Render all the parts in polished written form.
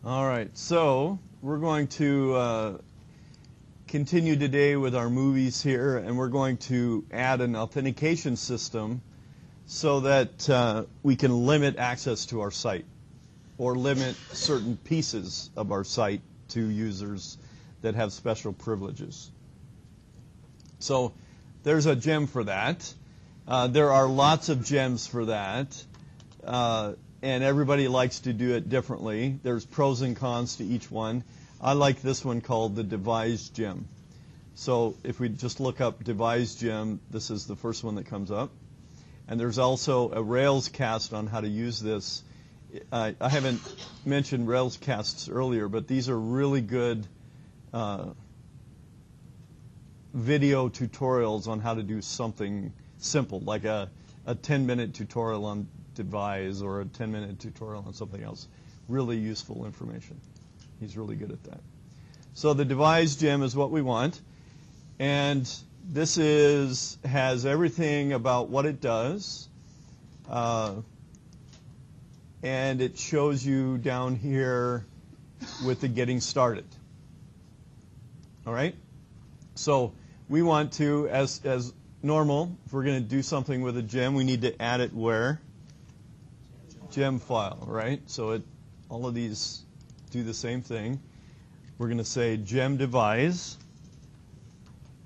All right, so we're going to continue today with our movies here, and we're going to add an authentication system so that we can limit access to our site or limit certain pieces of our site to users that have special privileges. So there's a gem for that. There are lots of gems for that. And everybody likes to do it differently. There's pros and cons to each one. I like this one called the Devise gem. So if we just look up Devise gem, this is the first one that comes up. And there's also a Railscast on how to use this. I haven't mentioned Railscasts earlier, but these are really good video tutorials on how to do something simple, like a 10-minute tutorial on Devise or a 10-minute tutorial on something else. Really useful information. He's really good at that. So the Devise gem is what we want. And this has everything about what it does. And it shows you down here with the getting started. All right? So we want to, as normal, if we're going to do something with a gem, we need to add it where? Gem file, right? So all of these do the same thing. We're going to say gem devise.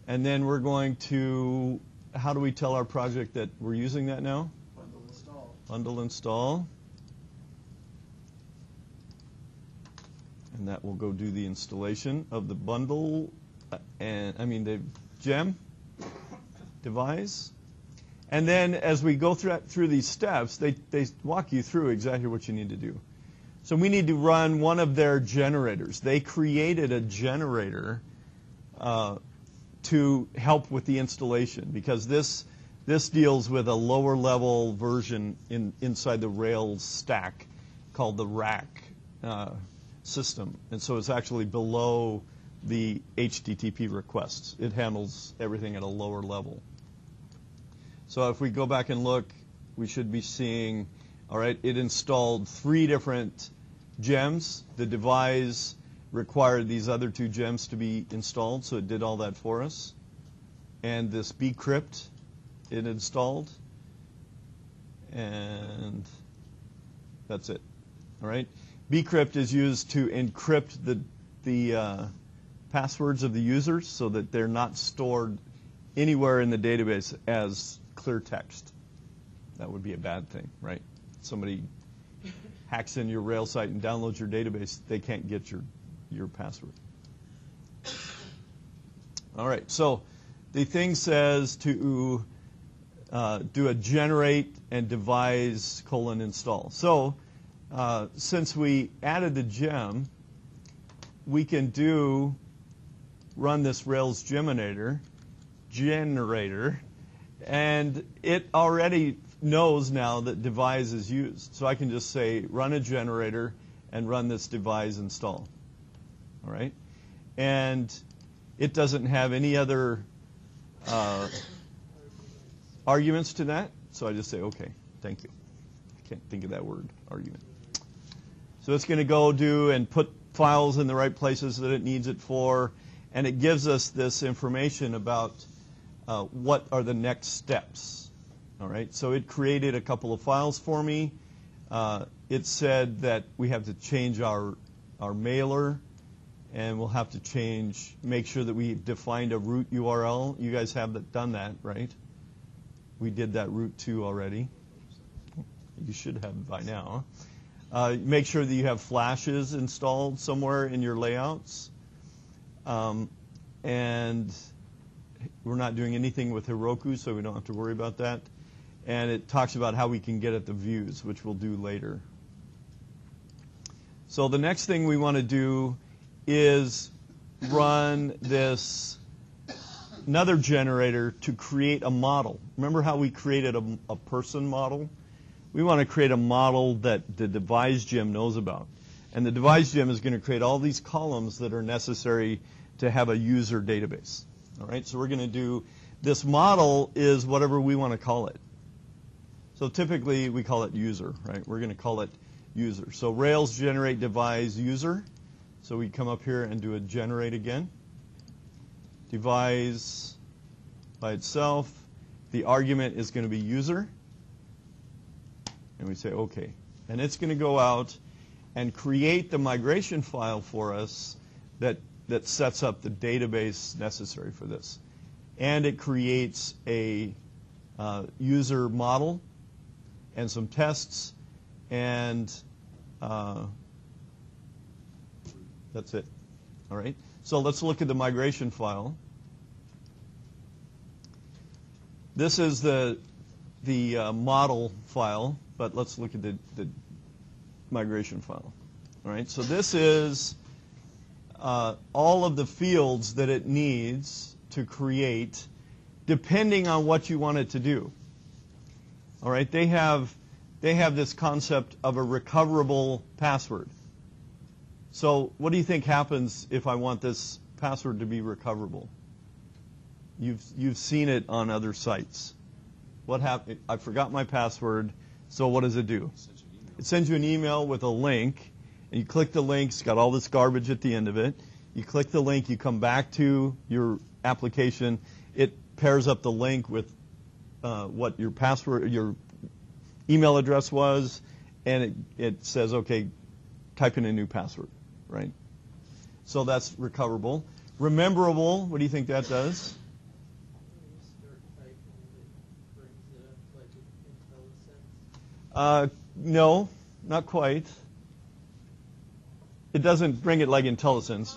And then we're going to, how do we tell our project that we're using that now? Bundle install. Bundle install. And that will go do the installation of the bundle, the gem devise. And then as we go through these steps, they walk you through exactly what you need to do. So we need to run one of their generators. They created a generator to help with the installation because this deals with a lower level version inside the Rails stack called the rack system. And so it's actually below the HTTP requests. It handles everything at a lower level. So if we go back and look, we should be seeing, all right, it installed 3 different gems. The Devise required these other 2 gems to be installed, so it did all that for us. And this bcrypt it installed. And that's it. All right? Bcrypt is used to encrypt the passwords of the users so that they're not stored anywhere in the database as clear text. That would be a bad thing, right? Somebody hacks in your Rails site and downloads your database, they can't get your password. All right, so the thing says to do a generate and devise : install. So since we added the gem, we can run this Rails generator, and it already knows now that devise is used. So I can just say run a generator and run this devise install. All right? And it doesn't have any other arguments to that. So I just say, okay, thank you. I can't think of that word, argument. So it's going to go do and put files in the right places that it needs it for. And it gives us this information about what are the next steps. All right, so it created a couple of files for me. It said that we have to change our mailer, and we'll have to make sure that we defined a root URL. You guys have done that, right? We did that root 2 already. You should have by now. Make sure that you have flashes installed somewhere in your layouts. And we're not doing anything with Heroku, so we don't have to worry about that. And it talks about how we can get at the views, which we'll do later. So the next thing we want to do is run another generator to create a model. Remember how we created a person model? We want to create a model that the Devise gem knows about. And the Devise gem is going to create all these columns that are necessary to have a user database. All right, so we're going to do, this model is whatever we want to call it. So typically we call it user, right? We're going to call it user. So Rails generate devise user. So we come up here and do a generate again. Devise by itself. The argument is going to be user. And we say OK. And it's going to go out and create the migration file for us that sets up the database necessary for this. And it creates a user model and some tests, and that's it. All right. So let's look at the migration file. This is the model file, but let's look at the migration file. All right. So this is all of the fields that it needs to create, depending on what you want it to do. All right. They have this concept of a recoverable password. So what do you think happens if I want this password to be recoverable? You've seen it on other sites. What happened? I forgot my password. So what does it do? It sends you an email with a link, and you click the link. It's got all this garbage at the end of it. You click the link. You come back to your application. It pairs up the link with what your password, your email address was, and it says, okay, type in a new password, right? So that's recoverable. Rememberable, what do you think that does? No, not quite. It doesn't bring it like IntelliSense.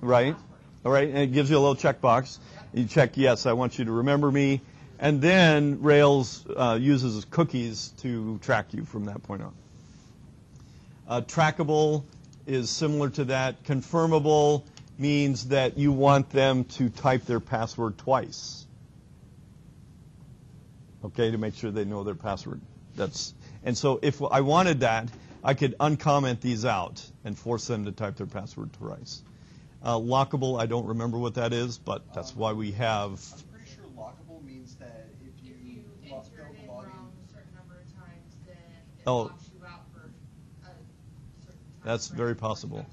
Right. All right, and it gives you a little checkbox. You check, yes, I want you to remember me. And then Rails uses cookies to track you from that point on. Trackable is similar to that. Confirmable means that you want them to type their password twice. Okay, to make sure they know their password. And so if I wanted that, I could uncomment these out and force them to type their password twice. Lockable, I don't remember what that is, but that's why we have. I'm pretty sure lockable means that if you enter it in wrong a certain number of times, then it locks you out for a certain time. That's very possible.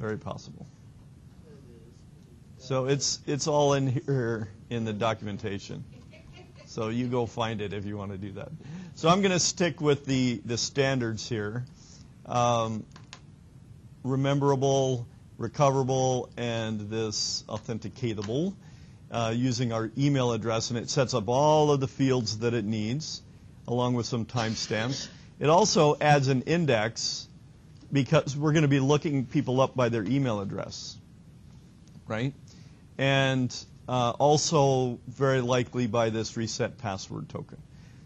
Very possible. So it's all in here in the documentation. So you go find it if you want to do that. So I'm going to stick with the standards here. Rememberable, recoverable, and this authenticatable using our email address, and it sets up all of the fields that it needs along with some timestamps. It also adds an index because we're going to be looking people up by their email address, right? And also very likely by this reset password token.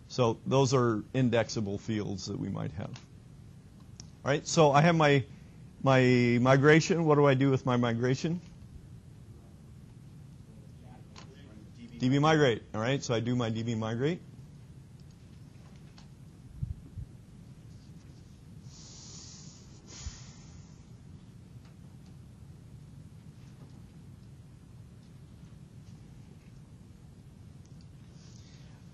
So those are indexable fields that we might have. All right, so I have my migration. What do I do with my migration? DB migrate. All right, so I do my DB migrate.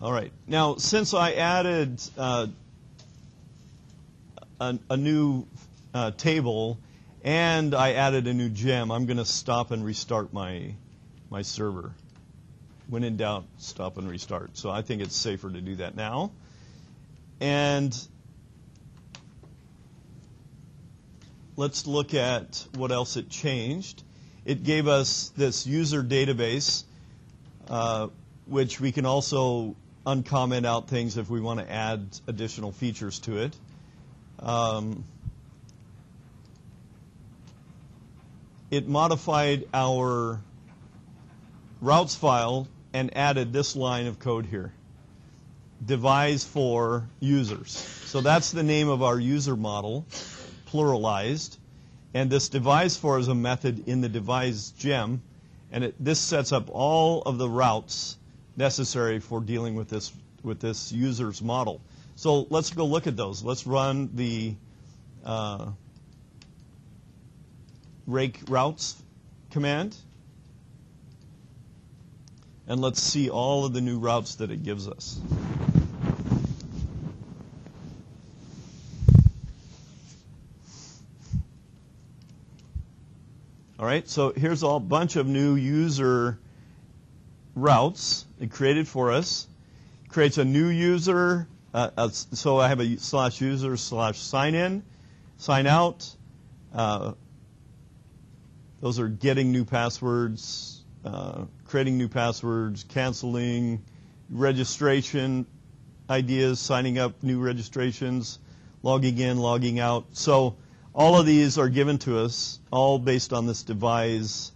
All right. Now, since I added a new table and I added a new gem, I'm going to stop and restart my server. When in doubt, stop and restart. So I think it's safer to do that now. And let's look at what else it changed. It gave us this user database, which we can also uncomment out things if we want to add additional features to it. It modified our routes file and added this line of code here. Devise for users. So that's the name of our user model, pluralized. And this devise for is a method in the devise gem. And this sets up all of the routes necessary for dealing with this user's model. So let's go look at those. Let's run the rake routes command. And let's see all of the new routes that it gives us. All right, so here's a bunch of new user routes it created for us. Creates a new user. So I have a /user /sign-in, sign out. Those are getting new passwords, creating new passwords, canceling, registration ideas, signing up new registrations, logging in, logging out. So all of these are given to us, all based on this devise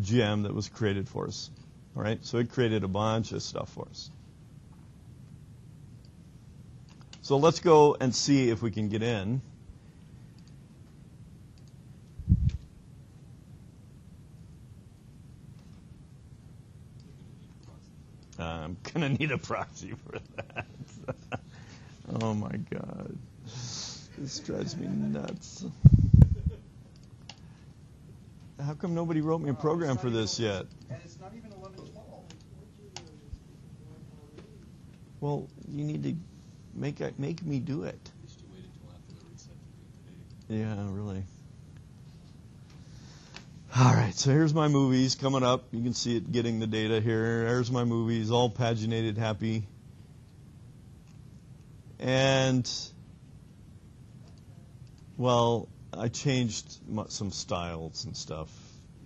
gem that was created for us. All right, so it created a bunch of stuff for us. So let's go and see if we can get in. I'm going to need a proxy for that. Oh, my God. This drives me nuts. How come nobody wrote me a program for this yet? And it's not even 11:12. Well, you need to make me do it. Yeah, really. All right, so here's my movies coming up. You can see it getting the data here. There's my movies, all paginated, happy. And, well, I changed some styles and stuff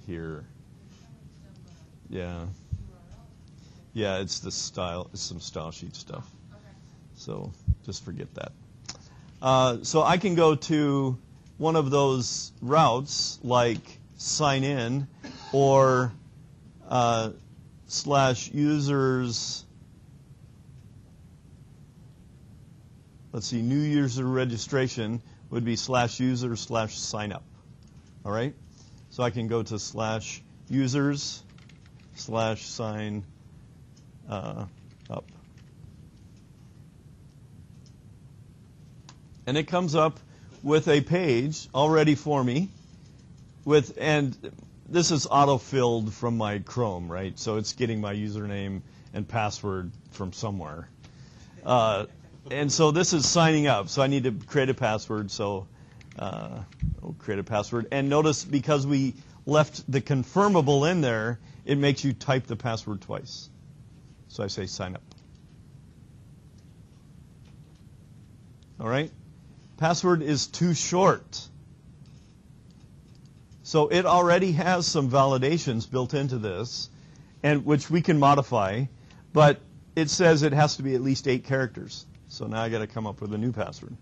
here. Yeah. Yeah, it's the style. It's some style sheet stuff. So just forget that. So I can go to one of those routes like sign in or /users. Let's see, new user registration would be /users /sign up. All right? So I can go to /users /sign up. And it comes up with a page already for me and this is auto-filled from my Chrome, right? So it's getting my username and password from somewhere. And so this is signing up. So I need to create a password. So I'll create a password. And notice because we left the confirmable in there, it makes you type the password twice. So I say sign up. All right? Password is too short. So it already has some validations built into this, and which we can modify, but it says it has to be at least 8 characters. So now I got to come up with a new password.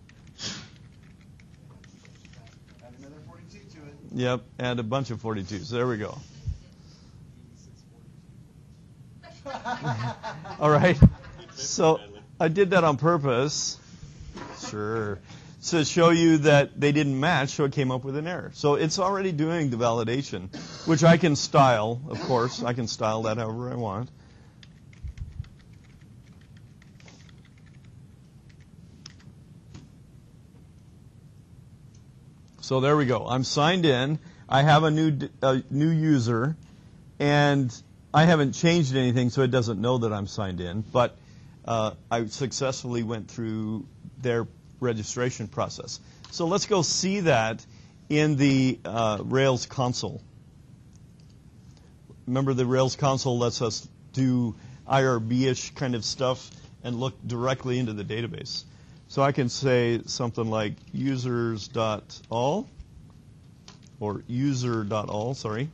Add another 42 to it. Yep, add a bunch of 42s. There we go. All right. So I did that on purpose. Sure. To show you that they didn't match, so it came up with an error. So it's already doing the validation, which I can style, of course. I can style that however I want. So there we go. I'm signed in. I have a new user, and I haven't changed anything, so it doesn't know that I'm signed in. But I successfully went through their registration process. So let's go see that in the Rails console. Remember, the Rails console lets us do IRB-ish kind of stuff and look directly into the database. So I can say something like users.all or user.all, sorry.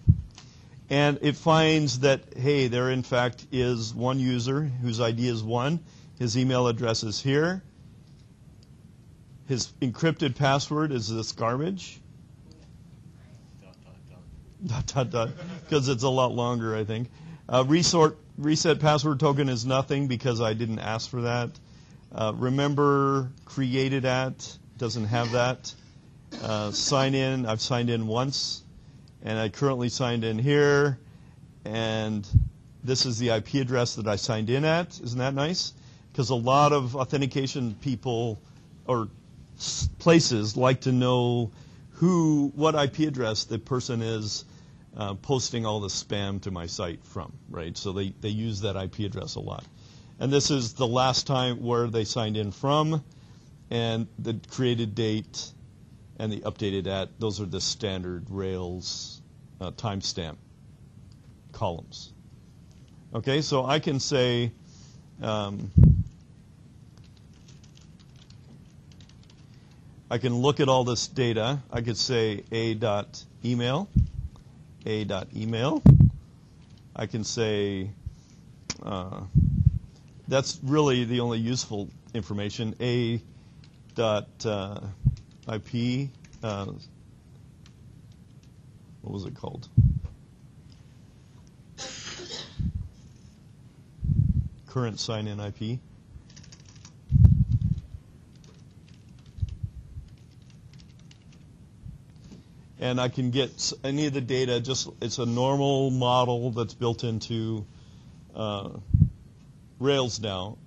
And it finds that, hey, there in fact is one user whose ID is 1. His email address is here. His encrypted password is this garbage. ... because it's a lot longer, I think. Reset password token is nothing because I didn't ask for that. Remember created at doesn't have that. Sign in, I've signed in once, and I currently signed in here, and this is the IP address that I signed in at. Isn't that nice? Because a lot of authentication people or places like to know what IP address the person is posting all the spam to my site from, right? So they use that IP address a lot. And this is the last time where they signed in from, and the created date and the updated at. Those are the standard Rails timestamp columns. Okay, so I can say I can look at all this data. I could say a.email. I can say that's really the only useful information. A.IP. What was it called? Current sign-in IP. And I can get any of the data, it's a normal model that's built into Rails now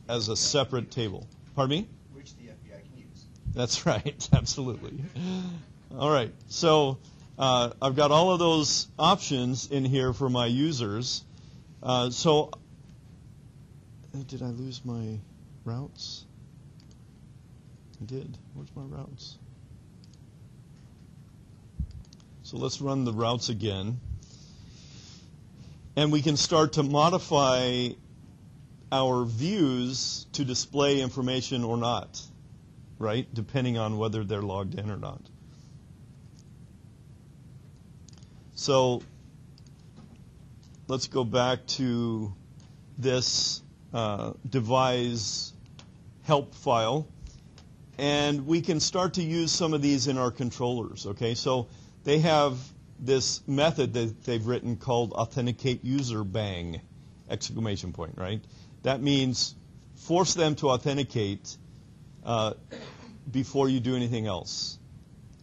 as a separate table. Pardon me? Which the FBI can use. That's right, absolutely. All right, so I've got all of those options in here for my users. So did I lose my routes? I did. Where's my routes? So let's run the routes again. And we can start to modify our views to display information or not, right? Depending on whether they're logged in or not. So let's go back to this devise help file. And we can start to use some of these in our controllers, okay? So they have this method that they've written called authenticate user bang, exclamation point, right? That means force them to authenticate before you do anything else,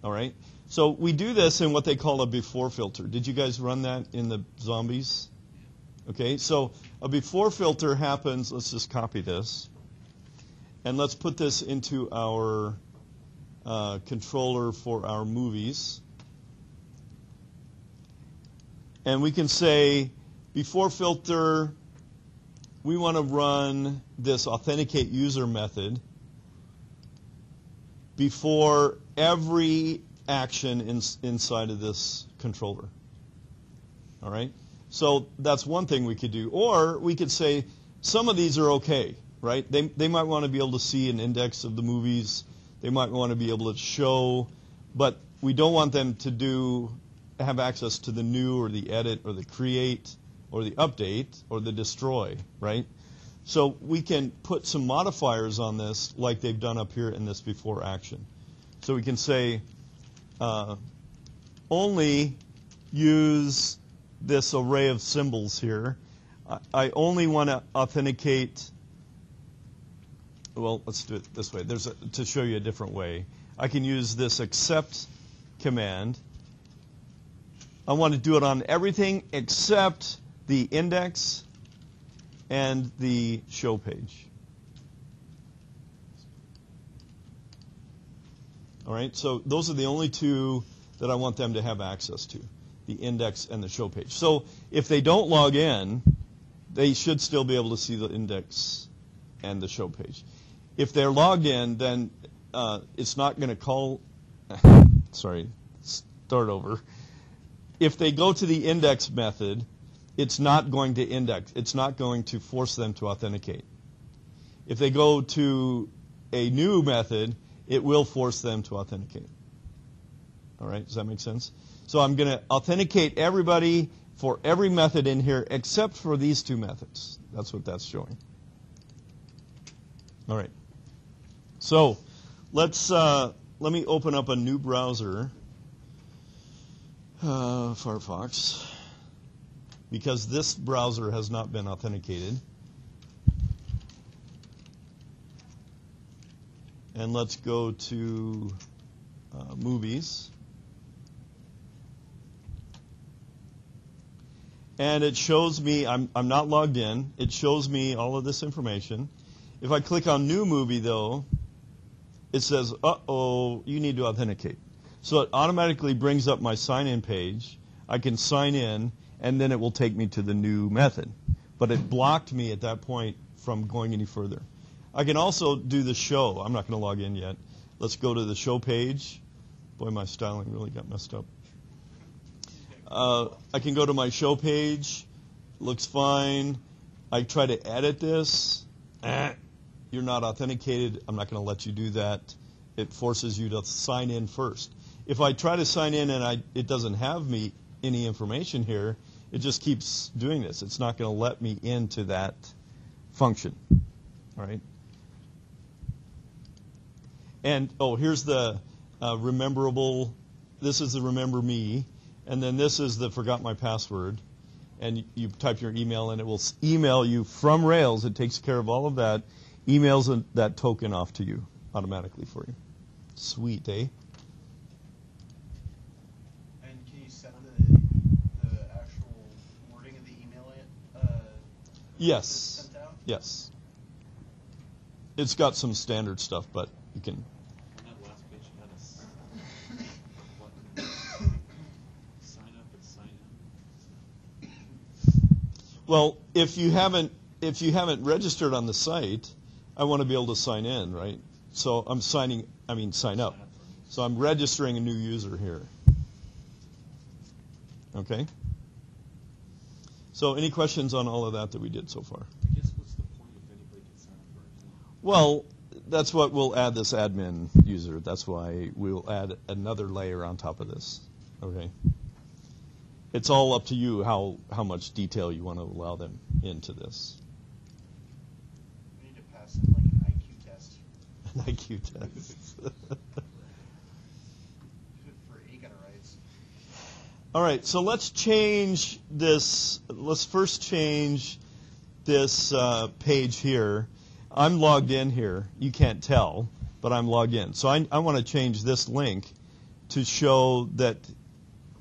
all right? So we do this in what they call a before filter. Did you guys run that in the zombies? Okay, so a before filter happens, let's just copy this, and let's put this into our controller for our movies. And we can say, before filter, we want to run this authenticate user method before every action inside of this controller. All right? So that's one thing we could do. Or we could say, some of these are okay, right? They might want to be able to see an index of the movies. They might want to be able to show, but we don't want them to have access to the new or the edit or the create or the update or the destroy, right? So we can put some modifiers on this like they've done up here in this before action. So we can say only use this array of symbols here. I only want to authenticate, well, let's do it this way. To show you a different way. I can use this accept command. I want to do it on everything except the index and the show page. All right, so those are the only two that I want them to have access to, the index and the show page. So if they don't log in, they should still be able to see the index and the show page. If they're logged in, then it's not going to call, sorry, start over. If they go to the index method, it's not going to index. It's not going to force them to authenticate. If they go to a new method, it will force them to authenticate. All right, does that make sense? So I'm going to authenticate everybody for every method in here except for these two methods. That's what that's showing. All right. So let me open up a new browser. Firefox, because this browser has not been authenticated. And let's go to movies. And it shows me, I'm not logged in, it shows me all of this information. If I click on new movie though, it says, uh-oh, you need to authenticate. So it automatically brings up my sign-in page. I can sign in, and then it will take me to the new method. But it blocked me at that point from going any further. I can also do the show. I'm not going to log in yet. Let's go to the show page. Boy, my styling really got messed up. I can go to my show page. Looks fine. I try to edit this. You're not authenticated. I'm not going to let you do that. It forces you to sign in first. If I try to sign in and it doesn't have me any information here, it just keeps doing this. It's not going to let me into that function. All right. And, here's the rememberable. This is the remember me. And then this is the forgot my password. And you type your email, and it will email you from Rails. It takes care of all of that. Emails that token off to you automatically for you. Sweet, eh? And can you set the actual wording of the email yes. Sent out? Yes. It's got some standard stuff, but you can. On that last page, you had a button. Sign up and sign in. Well, if you haven't registered on the site, I want to be able to sign in, right? So I'm sign up. So I'm registering a new user here. Okay? So any questions on all of that we did so far? I guess what's the point if anybody can sign up for anything? Well, that's what we'll add this admin user. That's why we'll add another layer on top of this. Okay? It's all up to you how much detail you want to allow them into this. We need to pass it like an IQ test. An IQ test. For Aiken rights. All right, so let's change this. Let's first change this page here. I'm logged in here. You can't tell, but I'm logged in. So I want to change this link to show that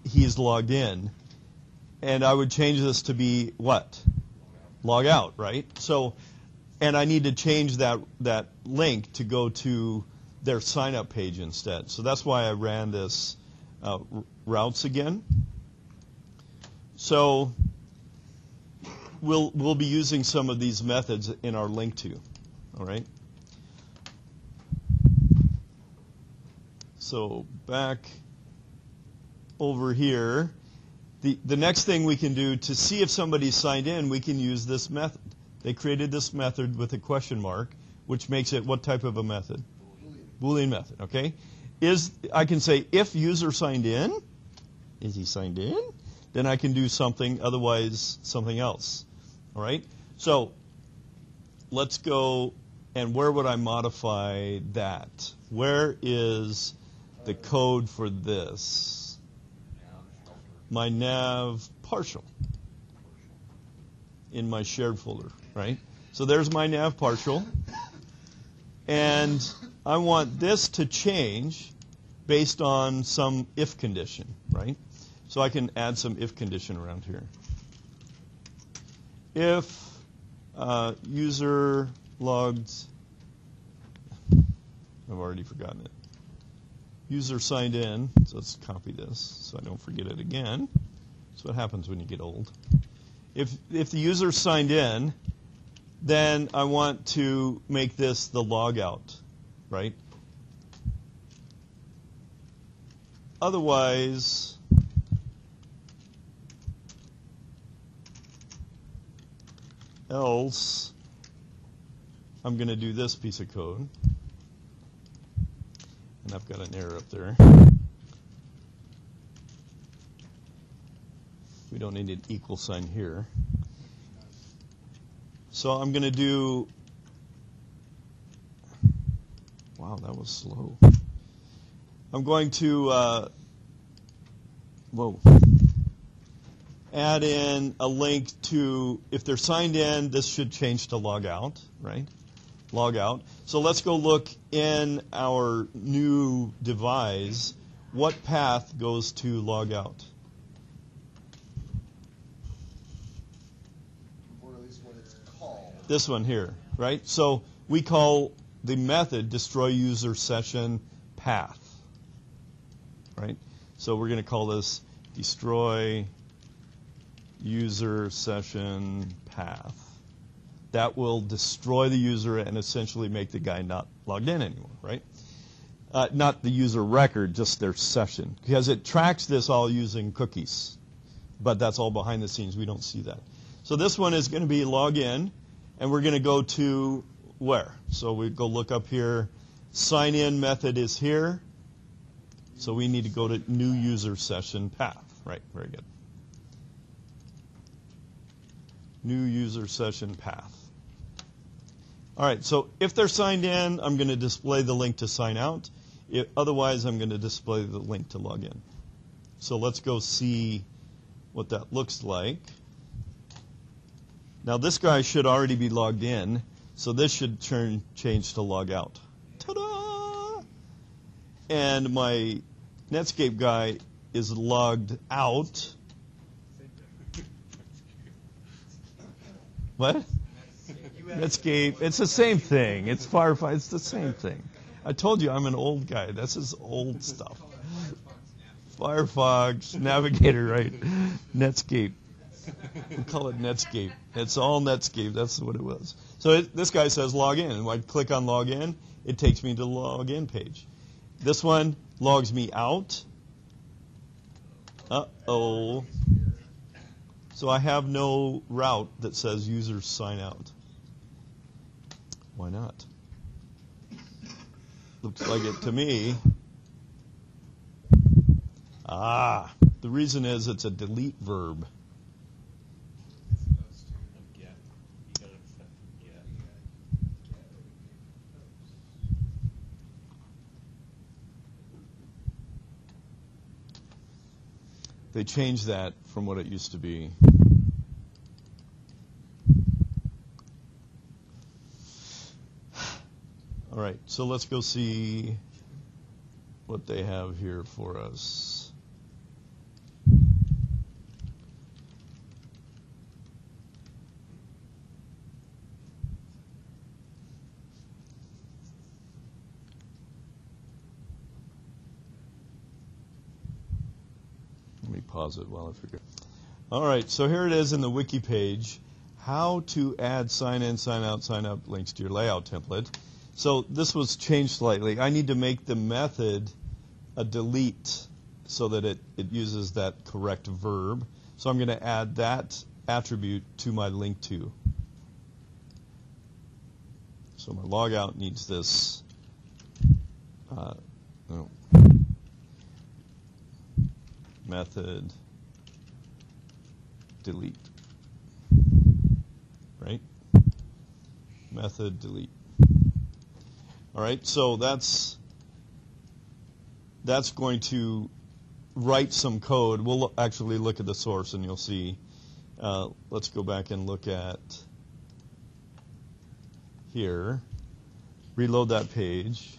he's logged in. And I would change this to be what? Log out, right? So, and I need to change that link to go to their sign-up page instead. So that's why I ran this routes again. So we'll be using some of these methods in our link to. All right. So back over here. The next thing we can do to see if somebody's signed in, we can use this method. They created this method with a question mark, which makes it what type of a method? Boolean method, okay? I can say if user signed in, is he signed in? Then I can do something, otherwise something else, all right? So let's go, and where would I modify that? Where is the code for this? My nav partial in my shared folder, right? So there's my nav partial. And I want this to change based on some if condition, right? So I can add some if condition around here. If user logged, I've already forgotten it. User signed in, so let's copy this so I don't forget it again. That's what happens when you get old. If the user signed in, then I want to make this the logout, right? Otherwise, else, I'm going to do this piece of code. And I've got an error up there. We don't need an equal sign here. So I'm going to do, wow, that was slow. I'm going to, add in a link to, if they're signed in, this should change to log out, right? Log out. So let's go look in our new devise. What path goes to log out? Or at least what it's called. This one here, right? So we call the method destroy user session path, right? So we're going to call this destroy user session path. That will destroy the user and essentially make the guy not logged in anymore, right? Not the user record, just their session, because it tracks this all using cookies. but that's all behind the scenes. We don't see that. So this one is going to be log in, and we're going to go to where? So we go look up here. Sign in method is here. So we need to go to new user session path. Right, very good. New user session path. All right, so if they're signed in, I'm going to display the link to sign out. Otherwise, I'm going to display the link to log in. So let's go see what that looks like. Now this guy should already be logged in, so this should change to log out. Ta-da! And my Netscape guy is logged out. What? Netscape. It's the same thing. It's Firefox. It's the same thing. I told you I'm an old guy. This is old stuff. Firefox, Navigator, right? Netscape. We call it Netscape. It's all Netscape. That's what it was. So this guy says log in. And when I click on log in, it takes me to the login page. This one logs me out. Uh-oh. So I have no route that says users sign out. Why not? Looks like it to me. The reason is it's a delete verb. They changed that from what it used to be. All right, so let's go see what they have here for us. Let me pause it while I figure. All right, so here it is in the wiki page, how to add sign in, sign out, sign up links to your layout template. So this was changed slightly. I need to make the method a delete so that it uses that correct verb. So I'm going to add that attribute to my link to. So my logout needs this. Method delete. Right? Method delete. All right, so that's going to write some code. We'll actually look at the source and you'll see. Let's go back and look at here. Reload that page.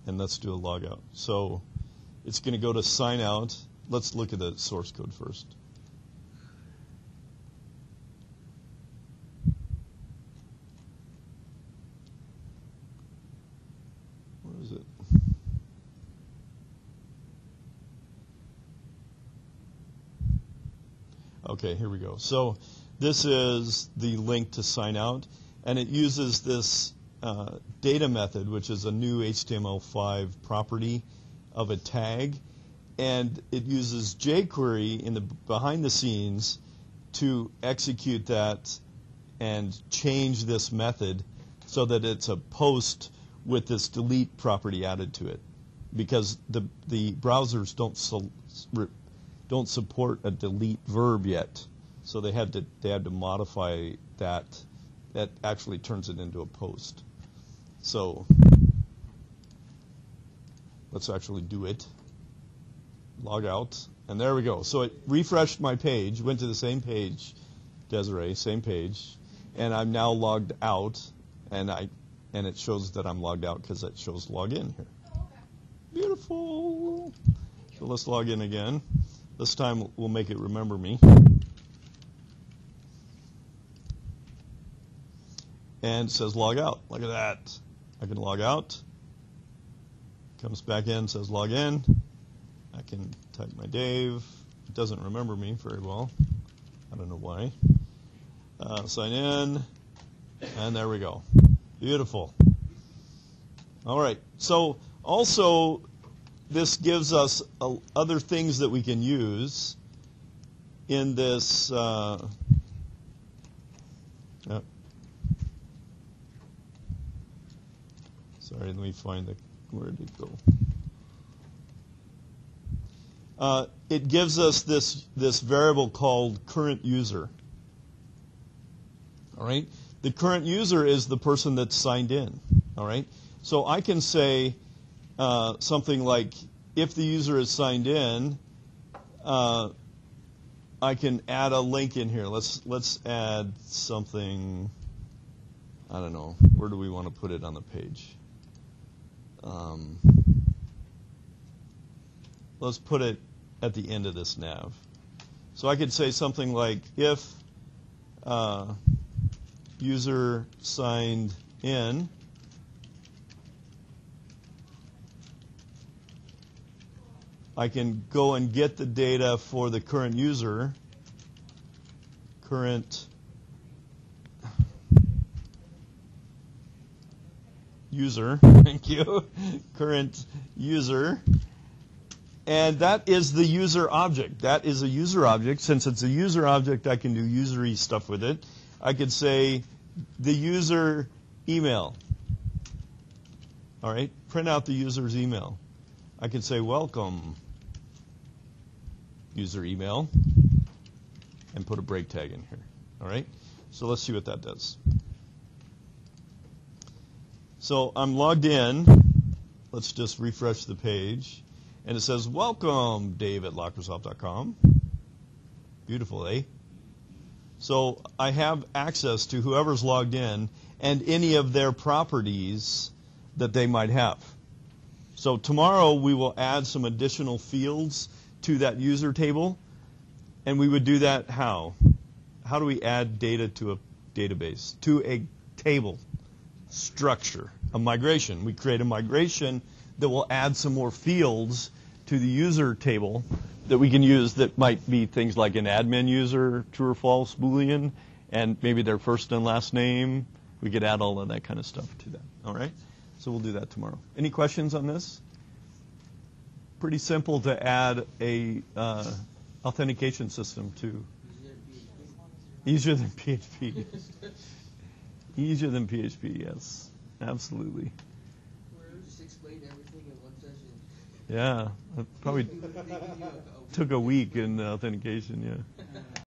And let's do a logout. So it's going to go to sign out. Let's look at the source code first. Where is it? Okay, here we go. So this is the link to sign out, and it uses this data method, which is a new HTML5 property of a tag, and it uses jQuery in the behind the scenes to execute that and change this method so that it's a post with this delete property added to it, because the browsers don't support a delete verb yet, so they had to modify that. That actually turns it into a post. So let's actually do it. Log out, and there we go. So it refreshed my page, went to the same page, Desiree, same page, and I'm now logged out, and it shows that I'm logged out because it shows login here. Oh, okay. Beautiful. So let's log in again. This time we'll make it remember me. And it says log out. Look at that. I can log out. Comes back in, says log in. I can type my Dave. It doesn't remember me very well. I don't know why. Sign in. And there we go. Beautiful. All right. So also this gives us other things that we can use in this. Yep. Sorry, let me find where did it go? It gives us this variable called current user. All right? The current user is the person that's signed in. All right? So I can say something like, if the user is signed in, I can add a link in here. Let's add something. I don't know. Where do we want to put it on the page? Let's put it at the end of this nav. So I could say something like, if user signed in, I can go and get the data for the current user, current user, thank you, current user, and that is the user object. That is a user object. Since it's a user object, I can do usery stuff with it. I could say the user email. All right, print out the user's email. I could say welcome user email and put a break tag in here. All right, so let's see what that does. So I'm logged in. Let's just refresh the page. And it says, welcome, Dave at Lockersoft.com. Beautiful, eh? So I have access to whoever's logged in and any of their properties that they might have. So tomorrow we will add some additional fields to that user table. And we would do that how? How do we add data to a database? To a table structure, a migration. We create a migration that will add some more fields to the user table that we can use that might be things like an admin user, true or false, Boolean, and maybe their first and last name. We could add all of that kind of stuff to that. All right? So we'll do that tomorrow. Any questions on this? Pretty simple to add a authentication system to. Easier than PHP. Easier than PHP, yes. Absolutely. Just explain everything in one session. Yeah, it probably took a week in authentication, yeah.